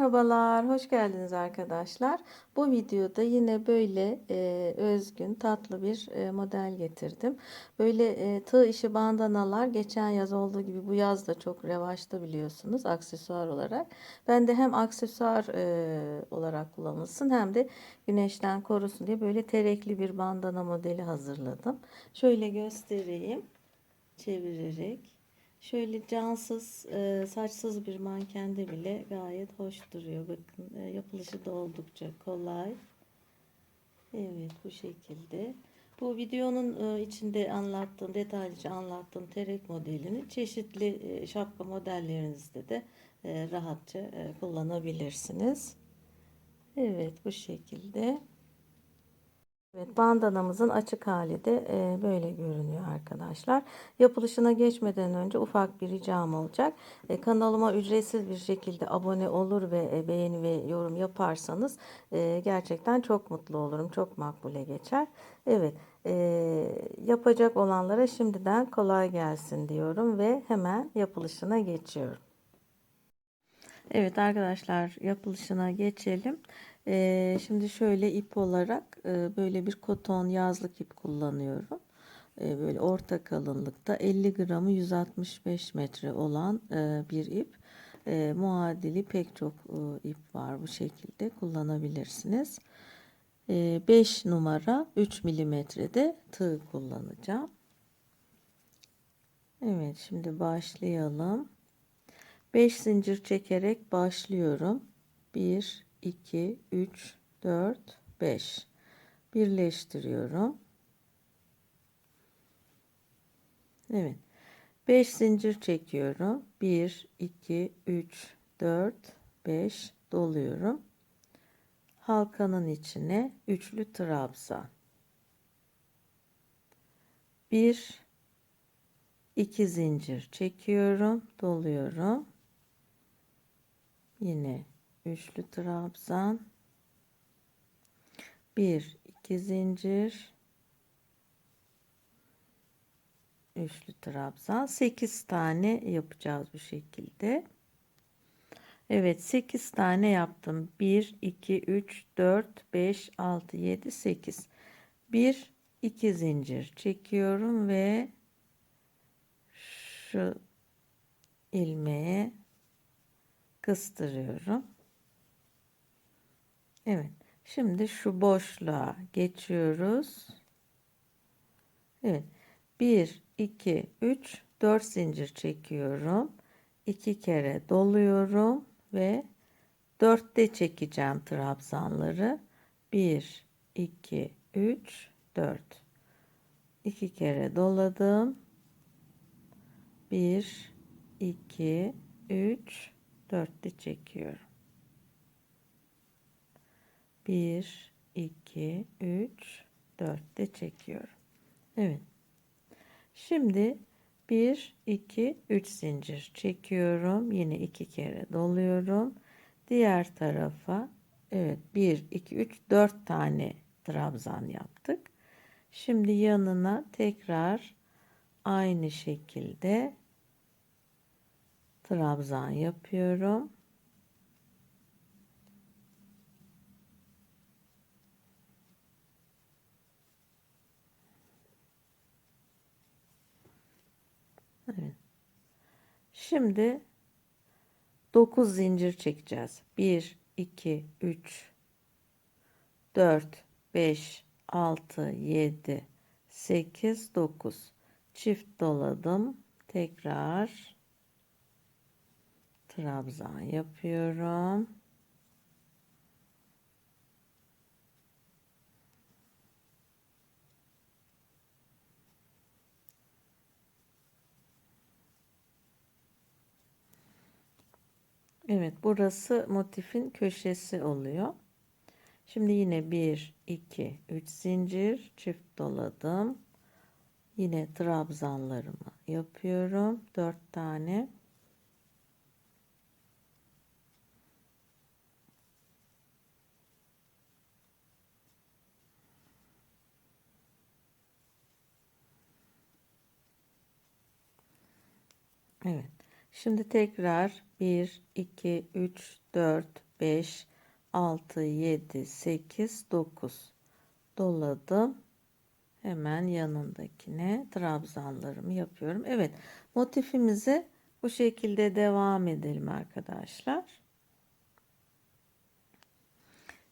Merhabalar, hoş geldiniz arkadaşlar. Bu videoda yine böyle özgün, tatlı bir model getirdim. Böyle tığ işi bandanalar geçen yaz olduğu gibi bu yaz da çok revaçta biliyorsunuz aksesuar olarak. Ben de hem aksesuar olarak kullanılsın hem de güneşten korusun diye böyle terekli bir bandana modeli hazırladım. Şöyle göstereyim çevirerek. Şöyle cansız, saçsız bir mankende bile gayet hoş duruyor. Bakın yapılışı da oldukça kolay. Evet bu şekilde. Bu videonun içinde anlattığım, detaylıca anlattığım terek modelini çeşitli şapka modellerinizde de rahatça kullanabilirsiniz. Evet bu şekilde. Evet, bandanamızın açık hali de böyle görünüyor arkadaşlar. Yapılışına geçmeden önce ufak bir ricam olacak. Kanalıma ücretsiz bir şekilde abone olur ve beğeni ve yorum yaparsanız gerçekten çok mutlu olurum. Çok makbule geçer. Evet, yapacak olanlara şimdiden kolay gelsin diyorum ve hemen yapılışına geçiyorum. Evet arkadaşlar yapılışına geçelim. Şimdi şöyle ip olarak böyle bir koton yazlık ip kullanıyorum. Böyle orta kalınlıkta 50 gramı 165 metre olan bir ip. Muadili pek çok ip var, bu şekilde kullanabilirsiniz. 5 numara 3 milimetrede tığ kullanacağım. Evet şimdi başlayalım. 5 zincir çekerek başlıyorum. 1 2 3 4 5 birleştiriyorum. Evet. 5 zincir çekiyorum. 1 2 3 4 5 doluyorum. Halkanın içine üçlü trabzan. 1 2 zincir çekiyorum, doluyorum. Yine üçlü trabzan. 1 2 zincir, üçlü trabzan. 8 tane yapacağız bu şekilde. Evet 8 tane yaptım. 1 2 3 4 5 6 7 8. 1 2 zincir çekiyorum ve şu ilmeğe kıstırıyorum. Evet. Şimdi şu boşluğa geçiyoruz. Evet. 1 2 3 4 zincir çekiyorum. 2 kere doluyorum ve 4'te çekeceğim trabzanları. 1 2 3 4. 2 kere doladım. 1 2 3 4'te çekiyorum. 1 2 3 4'te çekiyorum. Evet. Şimdi 1 2 3 zincir çekiyorum. Yine 2 kere doluyorum. Diğer tarafa evet 1 2 3 4 tane trabzan yaptık. Şimdi yanına tekrar aynı şekilde trabzan yapıyorum. Evet. Şimdi 9 zincir çekeceğiz. 1 2 3 4 5 6 7 8 9 çift doladım. Tekrar trabzan yapıyorum. Evet burası motifin köşesi oluyor. Şimdi yine 1 2 3 zincir çift doladım. Yine trabzanlarımı yapıyorum. 4 tane. Evet. Şimdi tekrar 1 2 3 4 5, 6, 7, 8, 9 doladım. Hemen yanındakine trabzanlarımı yapıyorum. Evet, motifimize bu şekilde devam edelim arkadaşlar.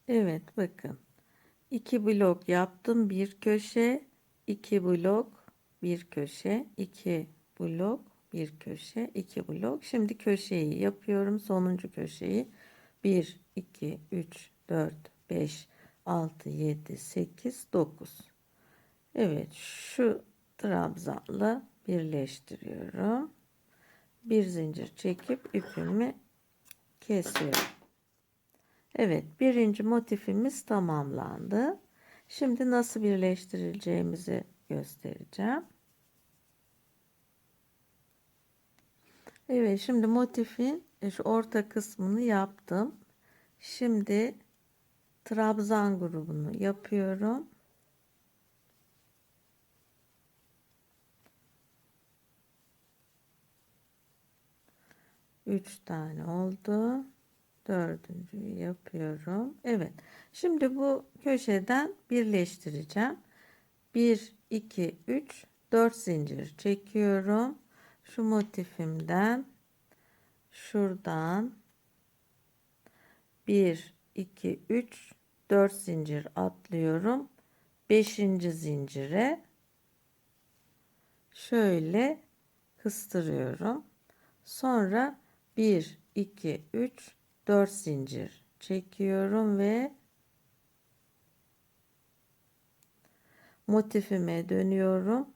Evet, bakın. 2 blok yaptım. Bir köşe, 2 blok, bir köşe, 2 blok, bir köşe, 2 blok. Şimdi köşeyi yapıyorum. Sonuncu köşeyi 1, 2, 3, 4, 5, 6, 7, 8, 9. Evet, şu trabzanla birleştiriyorum. Bir zincir çekip ipimi kesiyorum. Evet, birinci motifimiz tamamlandı. Şimdi nasıl birleştirileceğimizi göstereceğim. Evet, şimdi motifin şu orta kısmını yaptım. Şimdi trabzan grubunu yapıyorum. 3 tane oldu. Dördüncüyü yapıyorum. Evet. Şimdi bu köşeden birleştireceğim. 1, 2, 3, 4 zincir çekiyorum. Şu motifimden şuradan 1, 2, 3, 4 zincir atlıyorum. 5. zincire şöyle kıstırıyorum. Sonra 1, 2, 3, 4 zincir çekiyorum ve motifime dönüyorum.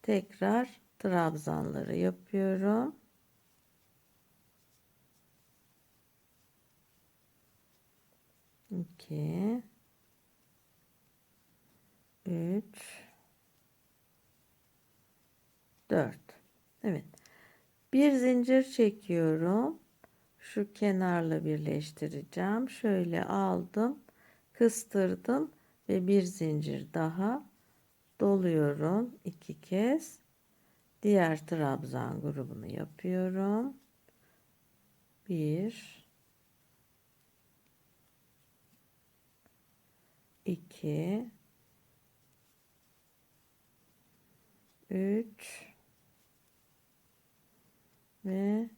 Tekrar trabzanları yapıyorum. 2, 3, 4. Evet. Bir zincir çekiyorum. Şu kenarla birleştireceğim. Şöyle aldım, kıstırdım ve bir zincir daha doluyorum 2 kez. Diğer trabzan grubunu yapıyorum. 1, 2, 3 ve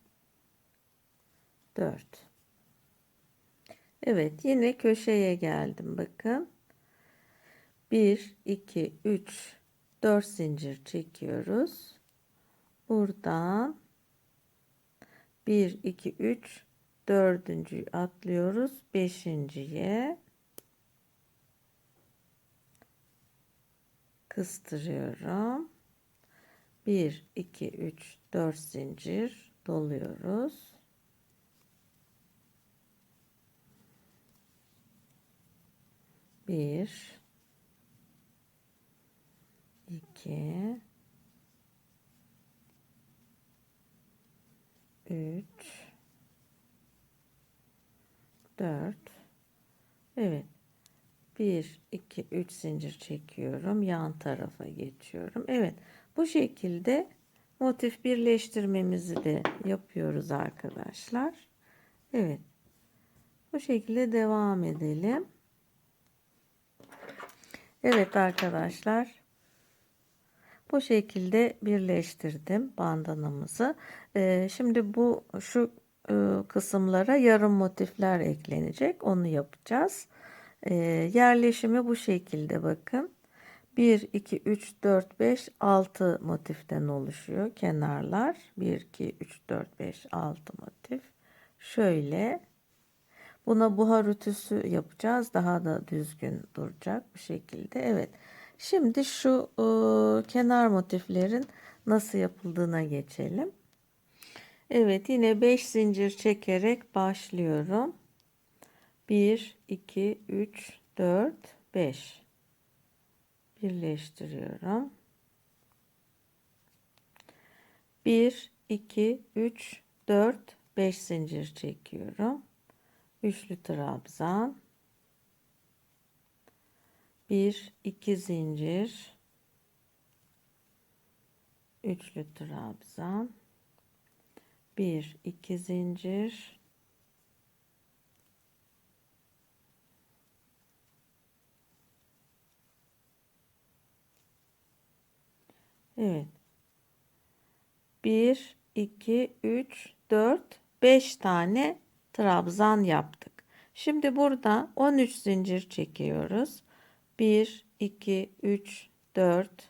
4. Evet, yine köşeye geldim. Bakın. 1, 2, 3, 4 zincir çekiyoruz. Buradan 1, 2, 3, dördüncüyü atlıyoruz. Beşinciye kıstırıyorum. 1, 2, 3, 4 zincir doluyoruz. 1, 2, 3, 4. Evet. 1, 2, 3 zincir çekiyorum. Yan tarafa geçiyorum. Evet. Bu şekilde motif birleştirmemizi de yapıyoruz arkadaşlar. Evet. Bu şekilde devam edelim. Evet arkadaşlar. Bu şekilde birleştirdim bandanamızı. Şimdi şu kısımlara yarım motifler eklenecek. Onu yapacağız. Yerleşimi bu şekilde bakın. 1, 2, 3, 4, 5, 6 motiften oluşuyor kenarlar. 1, 2, 3, 4, 5, 6 motif. Şöyle. Buna buhar ütüsü yapacağız. Daha da düzgün duracak bu şekilde. Evet. Şimdi şu kenar motiflerin nasıl yapıldığına geçelim. Evet, yine 5 zincir çekerek başlıyorum. 1, 2, 3, 4, 5. Birleştiriyorum. 1, 2, 3, 4, 5 zincir çekiyorum. Üçlü trabzan. 1, 2 zincir. Üçlü trabzan. 1, 2 zincir. Evet. 1, 2, 3, 4, 5 tane trabzan yaptık. Şimdi burada 13 zincir çekiyoruz. 1, 2, 3, 4,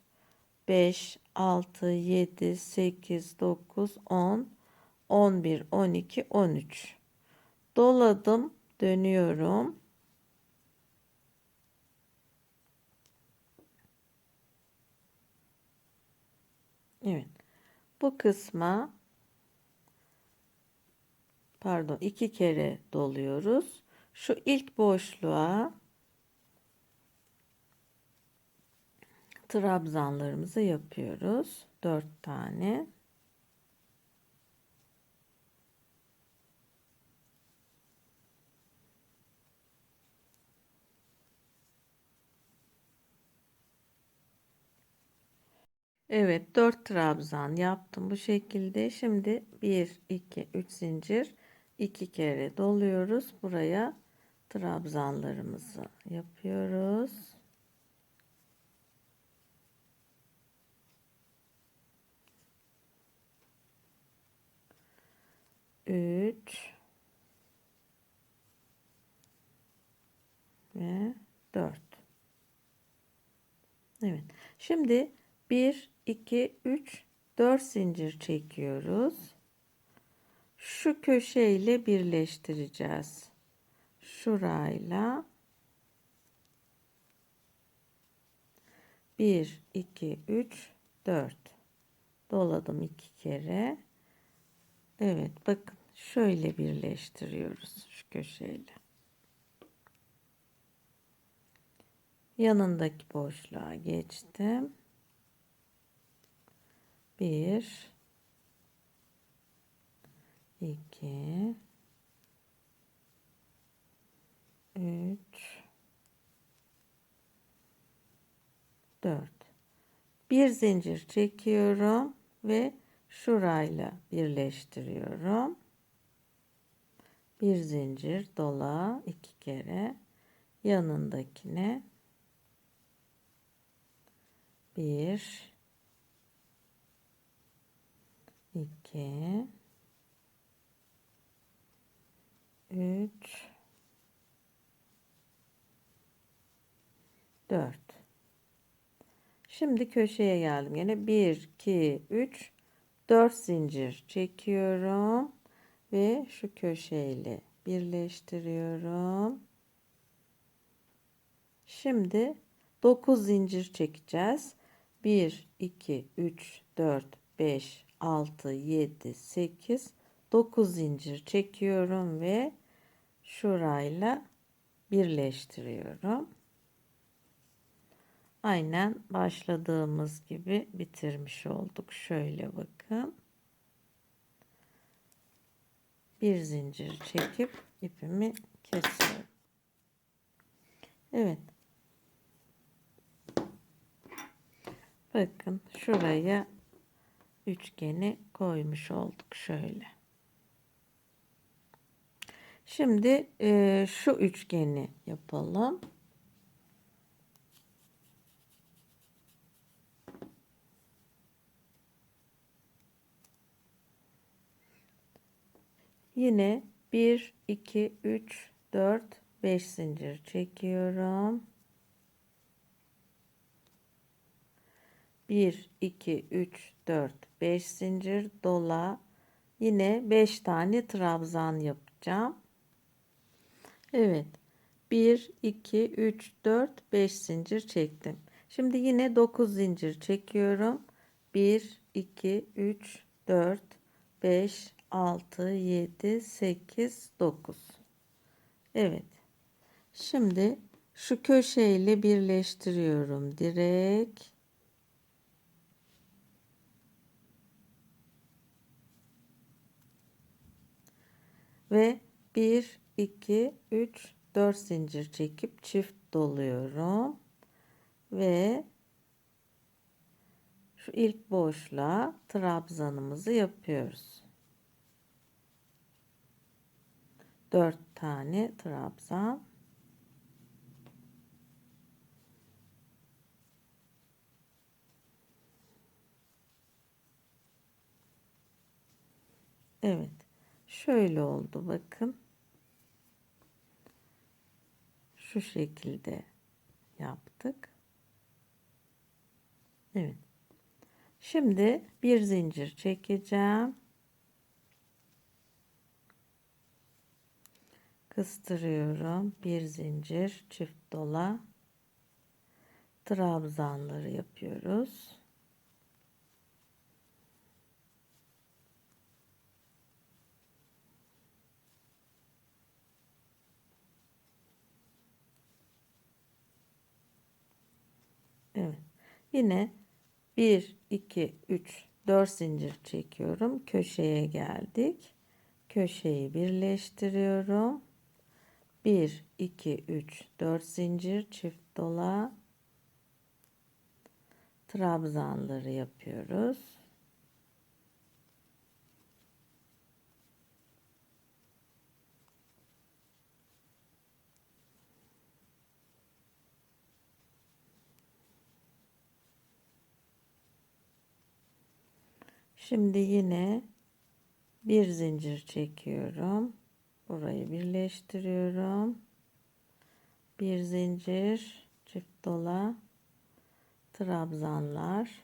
5, 6, 7, 8, 9, 10, 11, 12, 13. Doladım, dönüyorum. Evet. Bu kısma iki kere doluyoruz. Şu ilk boşluğa trabzanlarımızı yapıyoruz. 4 tane. Evet, 4 trabzan yaptım bu şekilde. Şimdi 1, 2, 3 zincir 2 kere doluyoruz. Buraya trabzanlarımızı yapıyoruz. 3 ve 4. Evet. Şimdi 1, 2, 3, 4 zincir çekiyoruz. Şu köşeyle birleştireceğiz. Şurayla 1, 2, 3, 4 doladım 2 kere. Evet, bakın şöyle birleştiriyoruz şu köşeyle. Yanındaki boşluğa geçtim. 1, 2, 3, 4. Bir zincir çekiyorum ve şurayla birleştiriyorum. Bir zincir dola 2 kere, yanındakine 1, 2, 3, 4. Şimdi köşeye geldim. Yine 1, 2, 3, 4 zincir çekiyorum ve şu köşeyle birleştiriyorum. Şimdi 9 zincir çekeceğiz. 1, 2, 3, 4, 5, 6, 7, 8, 9 zincir çekiyorum ve şurayla birleştiriyorum. Aynen başladığımız gibi bitirmiş olduk. Şöyle bakın. Bir zincir çekip ipimi kesiyorum. Evet. Bakın şuraya üçgeni koymuş olduk şöyle. Şimdi şu üçgeni yapalım. Yine 1, 2, 3, 4, 5 zincir çekiyorum. 1, 2, 3, 4, 5 zincir dola. Yine 5 tane trabzan yapacağım. Evet. 1, 2, 3, 4, 5 zincir çektim. Şimdi yine 9 zincir çekiyorum. 1, 2, 3, 4, 5, 6, 7, 8, 9. Evet. Şimdi şu köşeyle birleştiriyorum direkt. Ve 1, 2, 3, 4 zincir çekip çift doluyorum. Ve şu ilk boşluğa trabzanımızı yapıyoruz. 4 tane trabzan. Evet. Şöyle oldu bakın. Şu şekilde yaptık. Evet. Şimdi bir zincir çekeceğim. Kıstırıyorum. Bir zincir çift dola. Trabzanları yapıyoruz. Evet. Yine 1, 2, 3, 4 zincir çekiyorum. Köşeye geldik. Köşeyi birleştiriyorum. 1, 2, 3, 4 zincir çift dola. Trabzanları yapıyoruz. Şimdi yine bir zincir çekiyorum. Burayı birleştiriyorum. Bir zincir çift dola, trabzanlar.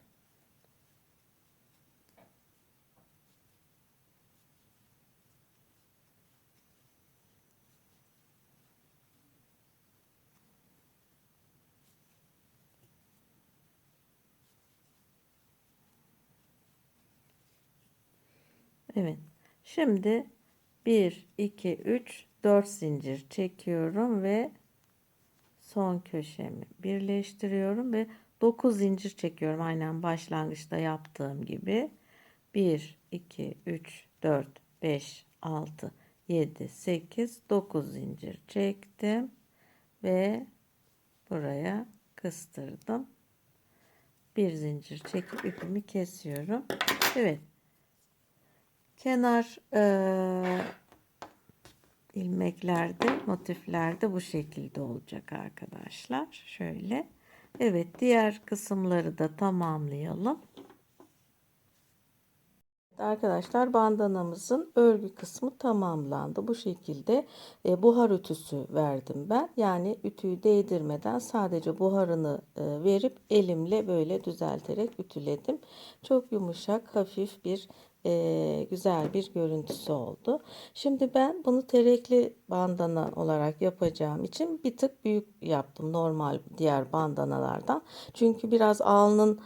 Evet. Şimdi 1, 2, 3, 4 zincir çekiyorum ve son köşemi birleştiriyorum ve 9 zincir çekiyorum. Aynen başlangıçta yaptığım gibi. 1, 2, 3, 4, 5, 6, 7, 8, 9 zincir çektim ve buraya kıstırdım. Bir zincir çekip ipimi kesiyorum. Evet. Kenar ilmeklerde, motiflerde bu şekilde olacak arkadaşlar. Şöyle. Evet, diğer kısımları da tamamlayalım. Arkadaşlar bandanamızın örgü kısmı tamamlandı. Bu şekilde buhar ütüsü verdim ben. Yani ütüyü değdirmeden sadece buharını verip elimle böyle düzelterek ütüledim. Çok yumuşak, hafif bir güzel bir görüntüsü oldu. Şimdi ben bunu terekli bandana olarak yapacağım için bir tık büyük yaptım normal diğer bandanalardan. Çünkü biraz alnın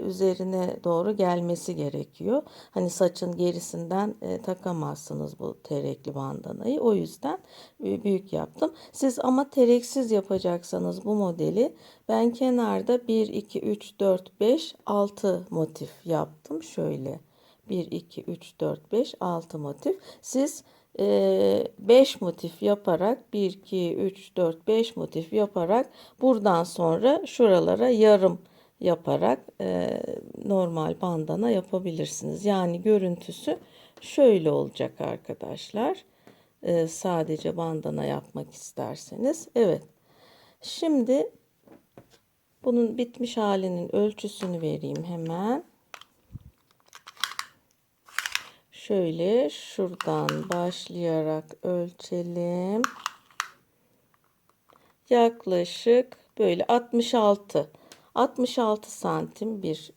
üzerine doğru gelmesi gerekiyor. Hani saçın gerisinden takamazsınız bu terekli bandanayı. O yüzden büyük yaptım. Siz ama tereksiz yapacaksanız bu modeli ben kenarda 1, 2, 3, 4, 5, 6 motif yaptım. Şöyle 1, 2, 3, 4, 5, 6 motif. Siz 5 motif yaparak 1, 2, 3, 4, 5 motif yaparak buradan sonra şuralara yarım yaparak normal bandana yapabilirsiniz. Yani görüntüsü şöyle olacak arkadaşlar. Sadece bandana yapmak isterseniz. Evet. Şimdi bunun bitmiş halinin ölçüsünü vereyim hemen. Şöyle şuradan başlayarak ölçelim. Yaklaşık böyle 66 santim bir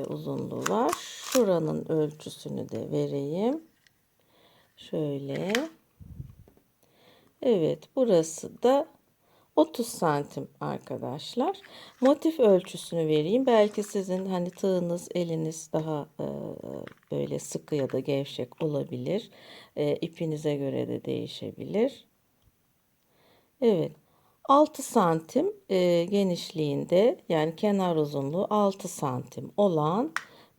uzunluğu var. Şuranın ölçüsünü de vereyim. Şöyle. Evet, burası da 30 santim arkadaşlar. Motif ölçüsünü vereyim. Belki sizin hani tığınız, eliniz daha böyle sıkı ya da gevşek olabilir. İpinize göre de değişebilir. Evet. 6 santim genişliğinde yani kenar uzunluğu 6 santim olan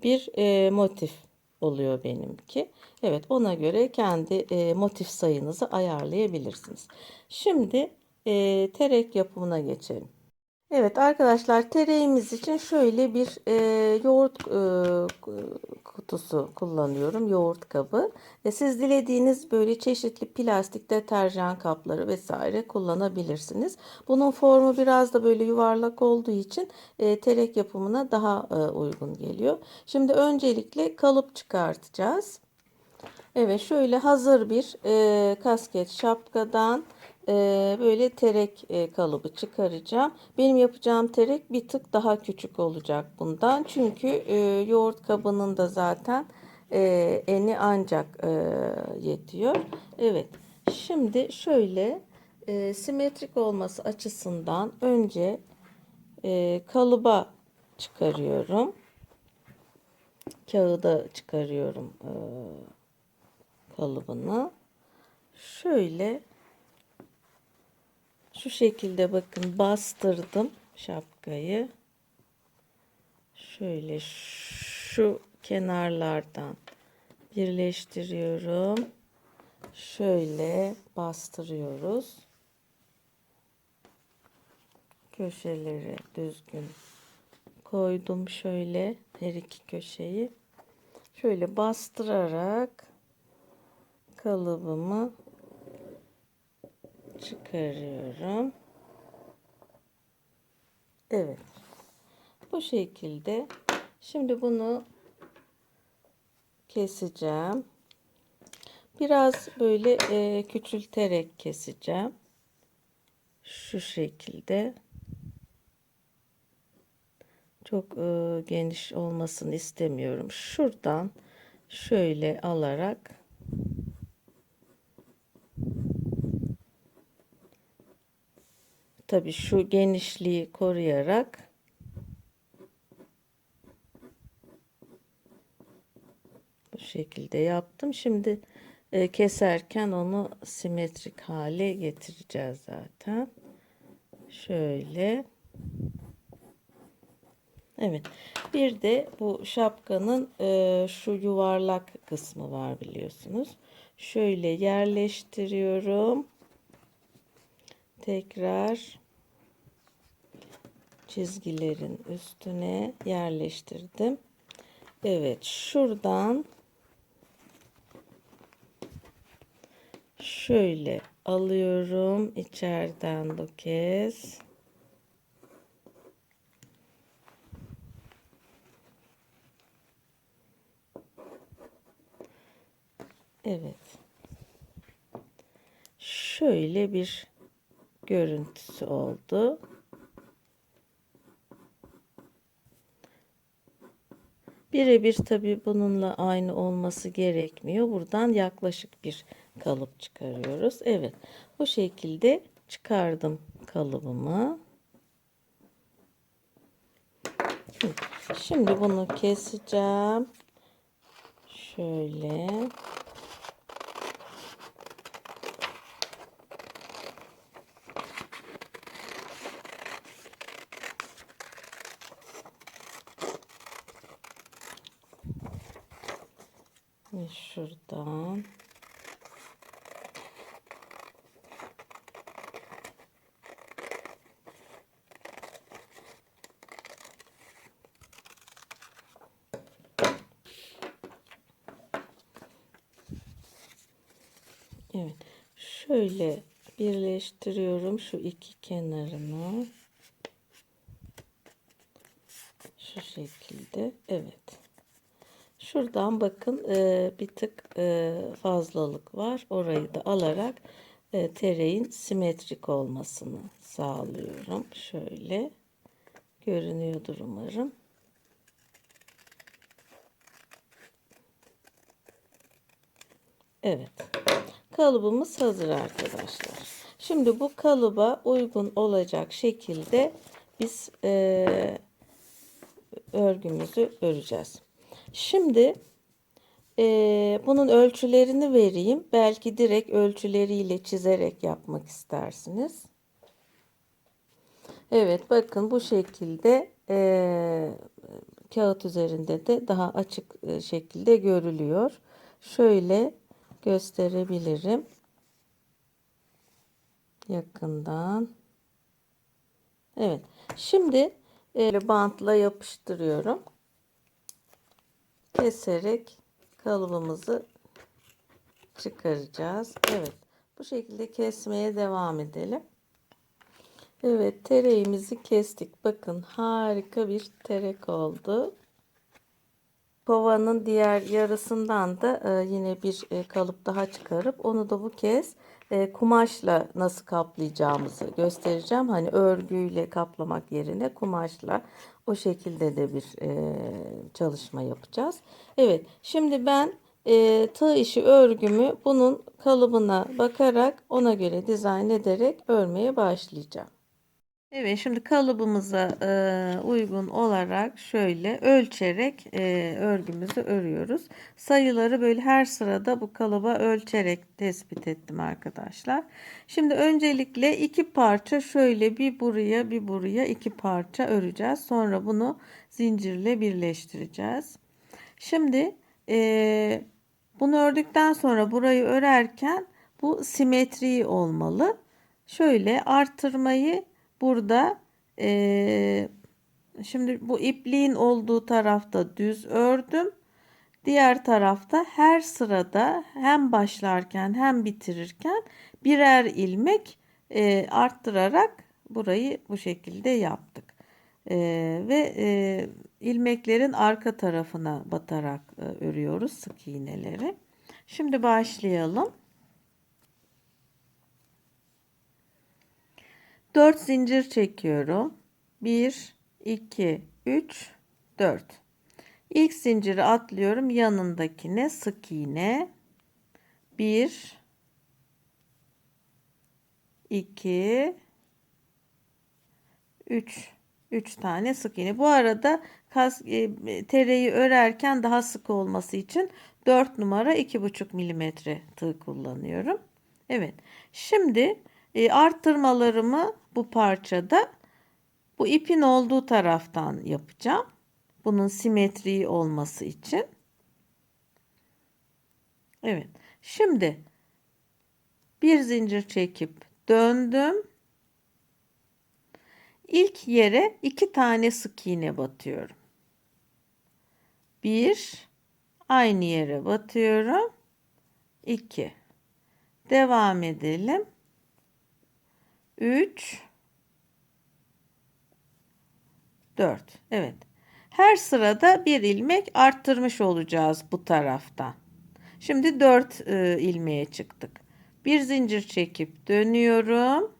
bir motif oluyor benimki. Evet, ona göre kendi motif sayınızı ayarlayabilirsiniz. Şimdi terek yapımına geçelim. Evet arkadaşlar tereğimiz için şöyle bir yoğurt kutusu kullanıyorum. Yoğurt kabı. Siz dilediğiniz böyle çeşitli plastik deterjan kapları vesaire kullanabilirsiniz. Bunun formu biraz da böyle yuvarlak olduğu için terek yapımına daha uygun geliyor. Şimdi öncelikle kalıp çıkartacağız. Evet, şöyle hazır bir kasket şapkadan böyle terek kalıbı çıkaracağım. Benim yapacağım terek bir tık daha küçük olacak bundan. Çünkü yoğurt kabının da zaten eni ancak yetiyor. Evet, şimdi şöyle simetrik olması açısından önce kalıba çıkarıyorum. Kağıda çıkarıyorum kalıbını. Şöyle şu şekilde bakın bastırdım şapkayı. Şöyle şu kenarlardan birleştiriyorum. Şöyle bastırıyoruz. Köşeleri düzgün koydum şöyle her iki köşeyi. Şöyle bastırarak kalıbımı çıkarıyorum. Evet. Bu şekilde. Şimdi bunu keseceğim. Biraz böyle küçülterek keseceğim. Şu şekilde. Çok geniş olmasını istemiyorum. Şuradan şöyle alarak tabii şu genişliği koruyarak bu şekilde yaptım. Şimdi keserken onu simetrik hale getireceğiz zaten. Şöyle. Evet. Bir de bu şapkanın şu yuvarlak kısmı var biliyorsunuz. Şöyle yerleştiriyorum. Tekrar çizgilerin üstüne yerleştirdim. Evet, şuradan şöyle alıyorum içeriden bu kez. Evet. Şöyle bir görüntüsü oldu. Birebir tabii bununla aynı olması gerekmiyor. Buradan yaklaşık bir kalıp çıkarıyoruz. Evet. Bu şekilde çıkardım kalıbımı. Şimdi bunu keseceğim. Şöyle. Ve şuradan. Evet. Şöyle birleştiriyorum şu iki kenarını. Şu şekilde. Evet. Şuradan bakın bir tık fazlalık var. Orayı da alarak tereyin simetrik olmasını sağlıyorum. Şöyle görünüyordur umarım. Evet. Kalıbımız hazır arkadaşlar. Şimdi bu kalıba uygun olacak şekilde biz örgümüzü öreceğiz. Şimdi bunun ölçülerini vereyim. Belki direkt ölçüleriyle çizerek yapmak istersiniz. Evet, bakın bu şekilde kağıt üzerinde de daha açık şekilde görülüyor. Şöyle gösterebilirim yakından. Evet. Şimdi bantla yapıştırıyorum. Keserek kalıbımızı çıkaracağız. Evet. Bu şekilde kesmeye devam edelim. Evet, tereimizi kestik. Bakın harika bir terek oldu. kovanın diğer yarısından da yine bir kalıp daha çıkarıp onu da bu kez kumaşla nasıl kaplayacağımızı göstereceğim. Hani örgüyle kaplamak yerine kumaşla o şekilde de bir çalışma yapacağız. Evet, şimdi ben tığ işi örgümü bunun kalıbına bakarak ona göre dizayn ederek örmeye başlayacağım. Evet, şimdi kalıbımıza uygun olarak şöyle ölçerek örgümüzü örüyoruz. Sayıları böyle her sırada bu kalıba ölçerek tespit ettim arkadaşlar. Şimdi öncelikle iki parça şöyle bir buraya bir buraya iki parça öreceğiz. Sonra bunu zincirle birleştireceğiz. Şimdi bunu ördükten sonra burayı örerken bu simetri olmalı. Şöyle artırmayı burada şimdi bu ipliğin olduğu tarafta düz ördüm. Diğer tarafta her sırada hem başlarken hem bitirirken birer ilmek arttırarak burayı bu şekilde yaptık. Ve ilmeklerin arka tarafına batarak örüyoruz sık iğneleri. Şimdi başlayalım. 4 zincir çekiyorum. 1, 2, 3, 4. İlk zinciri atlıyorum. Yanındakine sık iğne. 1, 2, 3. 3 tane sık iğne. Bu arada tereyi örerken daha sık olması için 4 numara 2,5 milimetre tığ kullanıyorum. Evet. Şimdi arttırmalarımı bu parçada bu ipin olduğu taraftan yapacağım. Bunun simetri olması için. Evet. Şimdi bir zincir çekip döndüm. İlk yere 2 tane sık iğne batıyorum. 1, aynı yere batıyorum. 2. Devam edelim. 3, 4. Evet. Her sırada bir ilmek arttırmış olacağız bu taraftan. Şimdi 4 ilmeğe çıktık. Bir zincir çekip dönüyorum.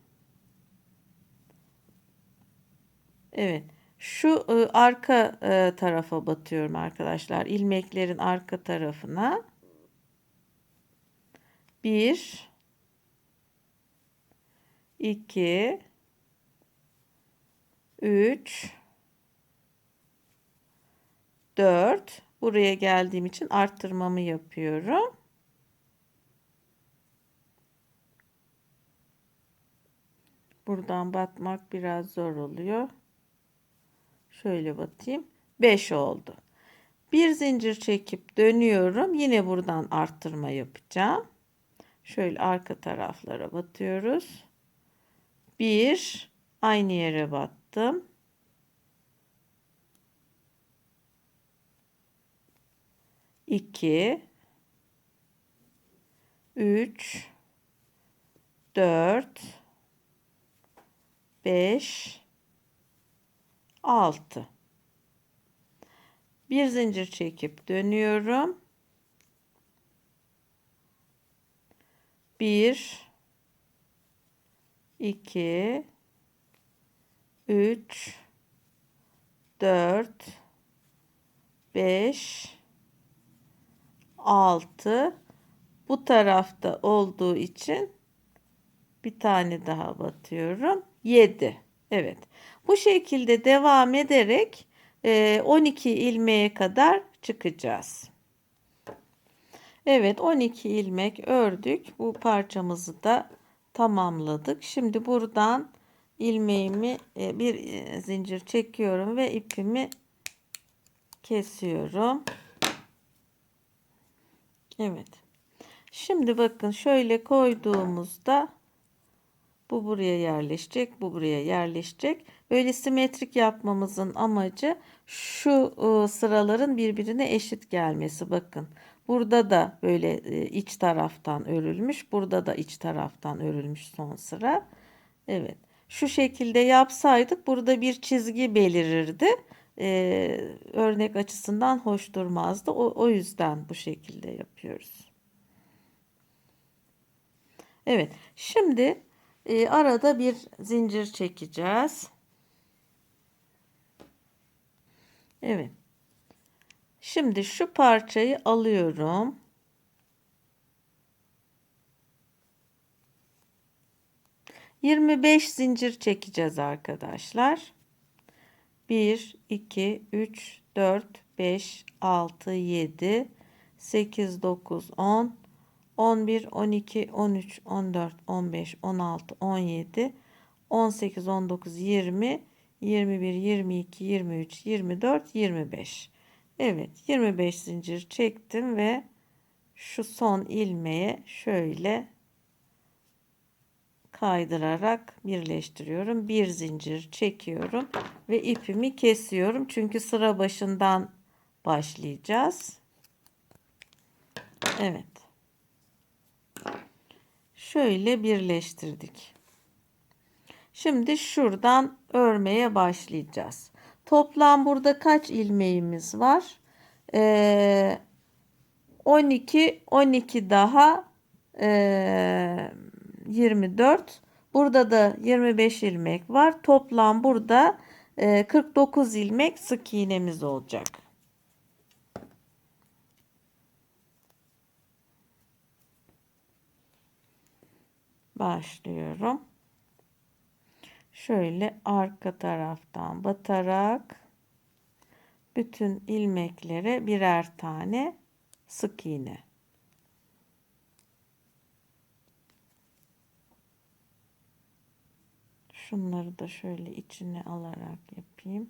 Evet. Şu arka tarafa batıyorum arkadaşlar. İlmeklerin arka tarafına. 1, 2, 3, 4. Buraya geldiğim için arttırmamı yapıyorum. Buradan batmak biraz zor oluyor. Şöyle batayım. 5 oldu. Bir zincir çekip dönüyorum. Yine buradan arttırma yapacağım. Şöyle arka taraflara batıyoruz. 1, aynı yere battım. 2, 3, 4, 5, 6. Bir zincir çekip dönüyorum. 1, 2, 3, 4, 5, 6. Bu tarafta olduğu için bir tane daha batıyorum. 7. Evet. Bu şekilde devam ederek 12 ilmeğe kadar çıkacağız. Evet, 12 ilmek ördük. Bu parçamızı da tamamladık. Şimdi buradan ilmeğimi bir zincir çekiyorum ve ipimi kesiyorum. Evet. Şimdi bakın şöyle koyduğumuzda bu buraya yerleşecek, bu buraya yerleşecek. Böyle simetrik yapmamızın amacı şu sıraların birbirine eşit gelmesi. Bakın burada da böyle iç taraftan örülmüş, burada da iç taraftan örülmüş son sıra. Evet. Şu şekilde yapsaydık burada bir çizgi belirirdi. örnek açısından hoş durmazdı. O yüzden bu şekilde yapıyoruz. Evet, şimdi arada bir zincir çekeceğiz. Evet. Şimdi şu parçayı alıyorum. 25 zincir çekeceğiz arkadaşlar. 1, 2, 3, 4, 5, 6, 7, 8, 9, 10, 11, 12, 13, 14, 15, 16, 17, 18, 19, 20, 21, 22, 23, 24, 25. Evet, 25 zincir çektim ve şu son ilmeğe şöyle kaydırarak birleştiriyorum. Bir zincir çekiyorum ve ipimi kesiyorum. Çünkü sıra başından başlayacağız. Evet. Şöyle birleştirdik. Şimdi şuradan örmeye başlayacağız. Toplam burada kaç ilmeğimiz var? 12, 12 daha 24. Burada da 25 ilmek var. Toplam burada 49 ilmek sık iğnemiz olacak. Başlıyorum. Şöyle arka taraftan batarak bütün ilmeklere birer tane sık iğne. Şunları da şöyle içine alarak yapayım.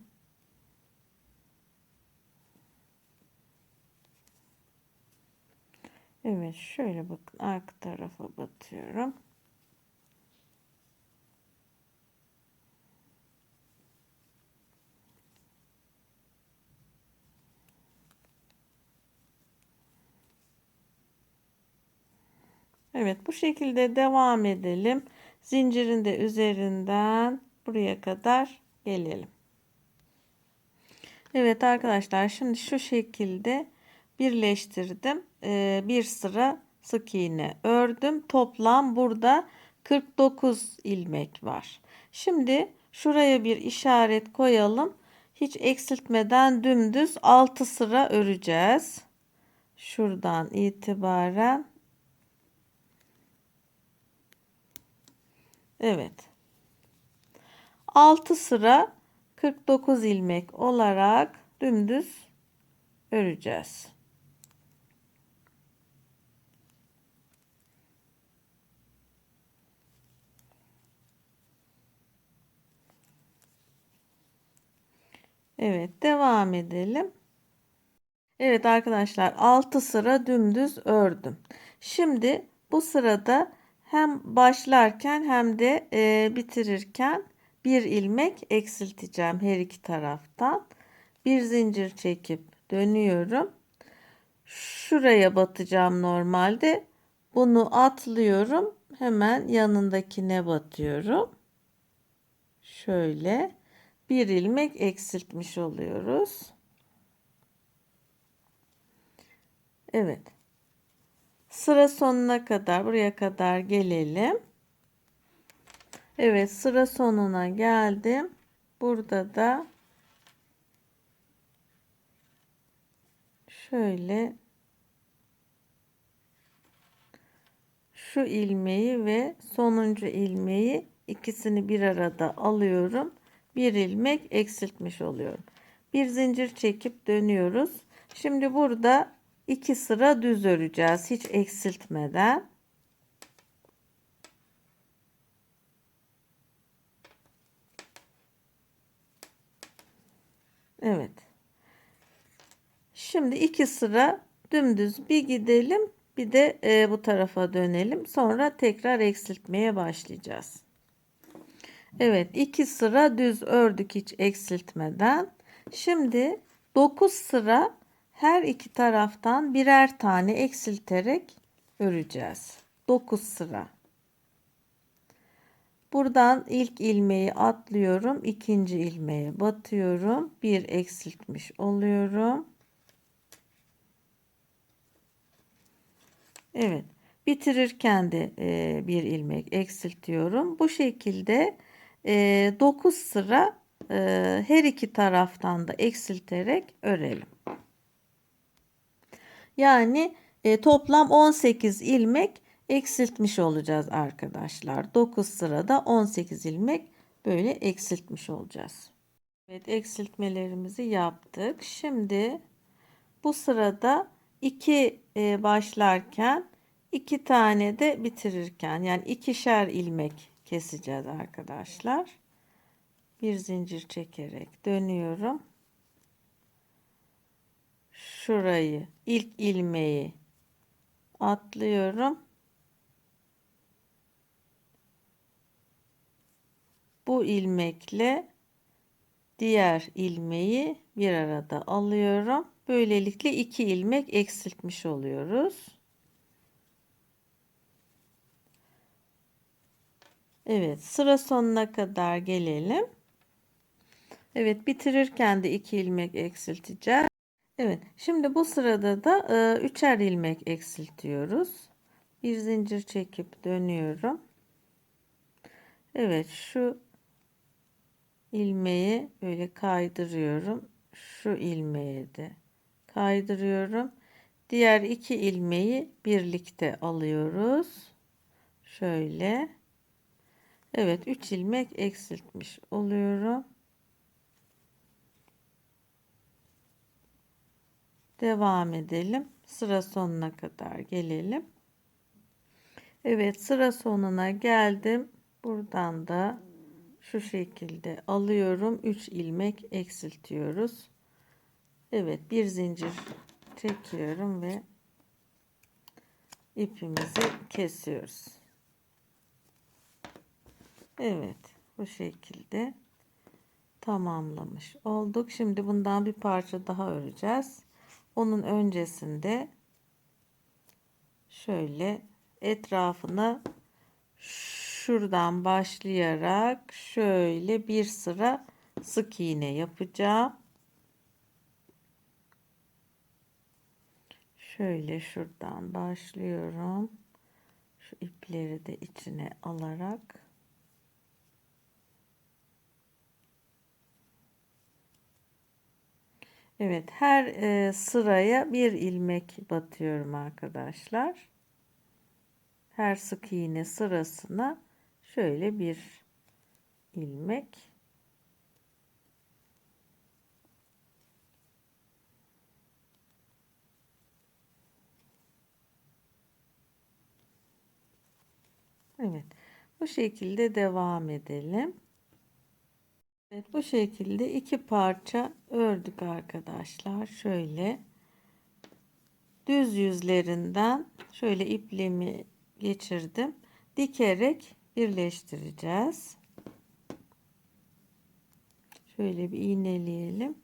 Evet, şöyle bakın arka tarafa batıyorum. Evet, bu şekilde devam edelim. Zincirin de üzerinden buraya kadar gelelim. Evet arkadaşlar, şimdi şu şekilde birleştirdim. Bir sıra sık iğne ördüm. Toplam burada 49 ilmek var. Şimdi şuraya bir işaret koyalım. Hiç eksiltmeden dümdüz 6 sıra öreceğiz. Şuradan itibaren. Evet. 6 sıra 49 ilmek olarak dümdüz öreceğiz. Evet, devam edelim. Evet arkadaşlar, 6 sıra dümdüz ördüm. Şimdi bu sırada hem başlarken hem de bitirirken bir ilmek eksilteceğim her iki taraftan. Bir zincir çekip dönüyorum. Şuraya batacağım normalde. Bunu atlıyorum. Hemen yanındakine batıyorum. Şöyle bir ilmek eksiltmiş oluyoruz. Evet. Sıra sonuna kadar, buraya kadar gelelim. Evet, sıra sonuna geldim. Burada da şöyle şu ilmeği ve sonuncu ilmeği ikisini bir arada alıyorum. Bir ilmek eksiltmiş oluyorum. Bir zincir çekip dönüyoruz. Şimdi burada 2 sıra düz öreceğiz hiç eksiltmeden. Evet. Şimdi 2 sıra dümdüz bir gidelim. Bir de bu tarafa dönelim. Sonra tekrar eksiltmeye başlayacağız. Evet, 2 sıra düz ördük hiç eksiltmeden. Şimdi 9 sıra her iki taraftan birer tane eksilterek öreceğiz. 9 sıra. Buradan ilk ilmeği atlıyorum. İkinci ilmeğe batıyorum. Bir eksiltmiş oluyorum. Evet. Bitirirken de bir ilmek eksiltiyorum. Bu şekilde 9 sıra her iki taraftan da eksilterek örelim. Yani toplam 18 ilmek eksiltmiş olacağız arkadaşlar. 9 sırada 18 ilmek böyle eksiltmiş olacağız. Evet, eksiltmelerimizi yaptık. Şimdi bu sırada 2 başlarken 2 tane de bitirirken, yani ikişer ilmek keseceğiz arkadaşlar. Bir zincir çekerek dönüyorum. Şurayı, ilk ilmeği atlıyorum. Bu ilmekle diğer ilmeği bir arada alıyorum. Böylelikle 2 ilmek eksiltmiş oluyoruz. Evet, sıra sonuna kadar gelelim. Evet, bitirirken de 2 ilmek eksilteceğiz. Evet, şimdi bu sırada da üçer ilmek eksiltiyoruz. Bir zincir çekip dönüyorum. Evet, şu ilmeği böyle kaydırıyorum. Şu ilmeği de kaydırıyorum. Diğer 2 ilmeği birlikte alıyoruz. Şöyle. Evet, 3 ilmek eksiltmiş oluyorum. Devam edelim. Sıra sonuna kadar gelelim. Evet, sıra sonuna geldim. Buradan da şu şekilde alıyorum. 3 ilmek eksiltiyoruz. Evet, bir zincir çekiyorum ve ipimizi kesiyoruz. Evet, bu şekilde tamamlamış olduk. Şimdi bundan bir parça daha öreceğiz. Onun öncesinde şöyle etrafına şuradan başlayarak şöyle bir sıra sık iğne yapacağım. Şöyle şuradan başlıyorum. Şu ipleri de içine alarak evet, her sıraya bir ilmek batıyorum arkadaşlar. Her sık iğne sırasına şöyle bir ilmek. Evet, bu şekilde devam edelim. Evet, bu şekilde 2 parça ördük arkadaşlar. Şöyle düz yüzlerinden şöyle ipliğimi geçirdim. Dikerek birleştireceğiz. Şöyle bir iğneleyelim.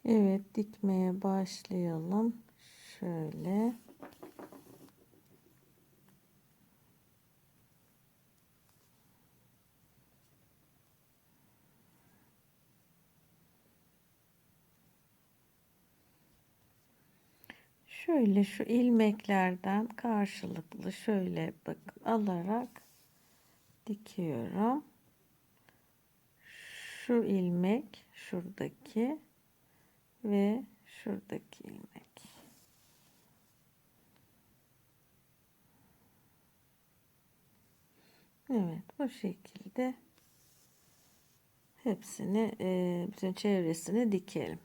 Evet, dikmeye başlayalım. Şöyle. Şöyle şu ilmeklerden karşılıklı şöyle bakın alarak dikiyorum. Şu ilmek şuradaki ve şuradaki ilmek. Evet, bu şekilde hepsini bütün çevresini dikelim.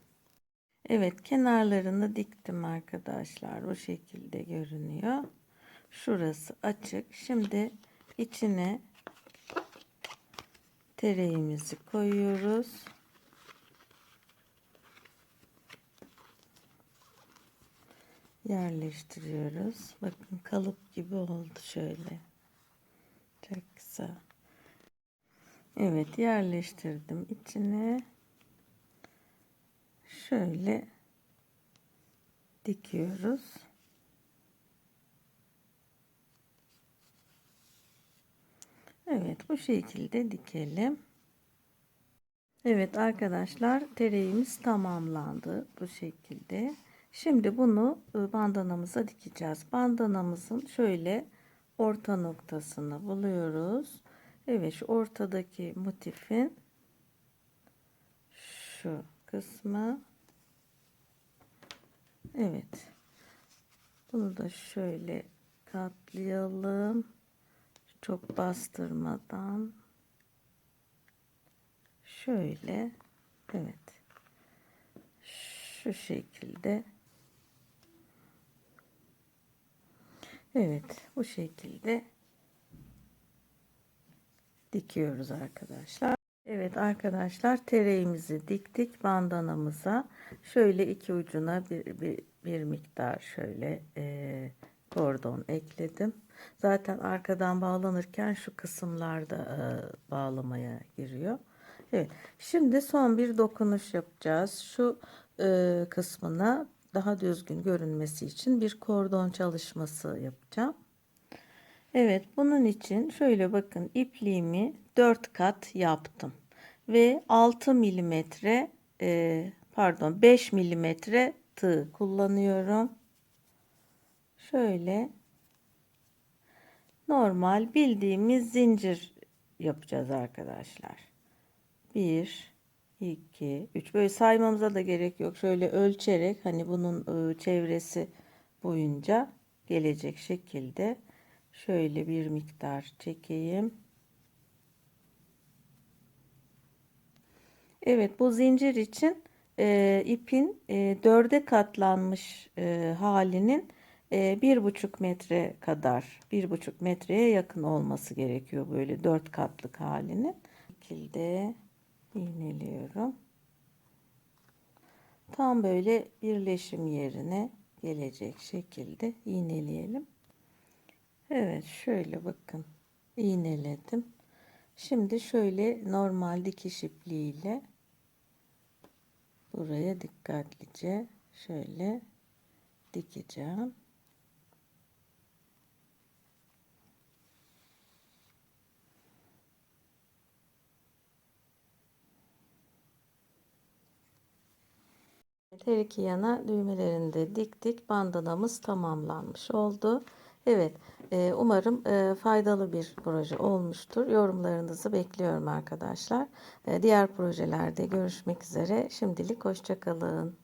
Evet, kenarlarını diktim arkadaşlar. Bu şekilde görünüyor. Şurası açık. Şimdi içine tereimizi koyuyoruz. Yerleştiriyoruz. Bakın kalıp gibi oldu şöyle. Çok güzel. Evet, yerleştirdim içine. Şöyle dikiyoruz. Evet, bu şekilde dikelim. Evet arkadaşlar, tereimiz tamamlandı bu şekilde. Şimdi bunu bandanamıza dikeceğiz. Bandanamızın şöyle orta noktasını buluyoruz. Evet, şu ortadaki motifin şu kısmı. Evet. Bunu da şöyle katlayalım. Çok bastırmadan. Şöyle. Evet. Şu şekilde. Evet. Bu şekilde dikiyoruz arkadaşlar. Evet arkadaşlar, tereimizi diktik bandanamıza. Şöyle iki ucuna bir miktar şöyle kordon ekledim. Zaten arkadan bağlanırken şu kısımlarda bağlamaya giriyor. Evet. Şimdi son bir dokunuş yapacağız. Şu kısmına daha düzgün görünmesi için bir kordon çalışması yapacağım. Evet, bunun için şöyle bakın, ipliğimi 4 kat yaptım ve 6 milimetre pardon 5 milimetre tığ kullanıyorum. Şöyle normal bildiğimiz zincir yapacağız arkadaşlar. 1 2 3, böyle saymamıza da gerek yok. Şöyle ölçerek, hani bunun çevresi boyunca gelecek şekilde şöyle bir miktar çekeyim. Evet, bu zincir için ipin dörde katlanmış halinin 1,5 metre kadar, 1,5 metreye yakın olması gerekiyor, böyle 4 katlık halinin. Bu şekilde iğneliyorum. Tam böyle birleşim yerine gelecek şekilde iğneleyelim. Evet, şöyle bakın, iğneledim. Şimdi şöyle normal dikiş ipliğiyle buraya dikkatlice şöyle dikeceğim. Her iki yana düğmelerini de diktik. Bandanamız tamamlanmış oldu. Evet, umarım faydalı bir proje olmuştur. Yorumlarınızı bekliyorum arkadaşlar. Diğer projelerde görüşmek üzere. Şimdilik hoşça kalın.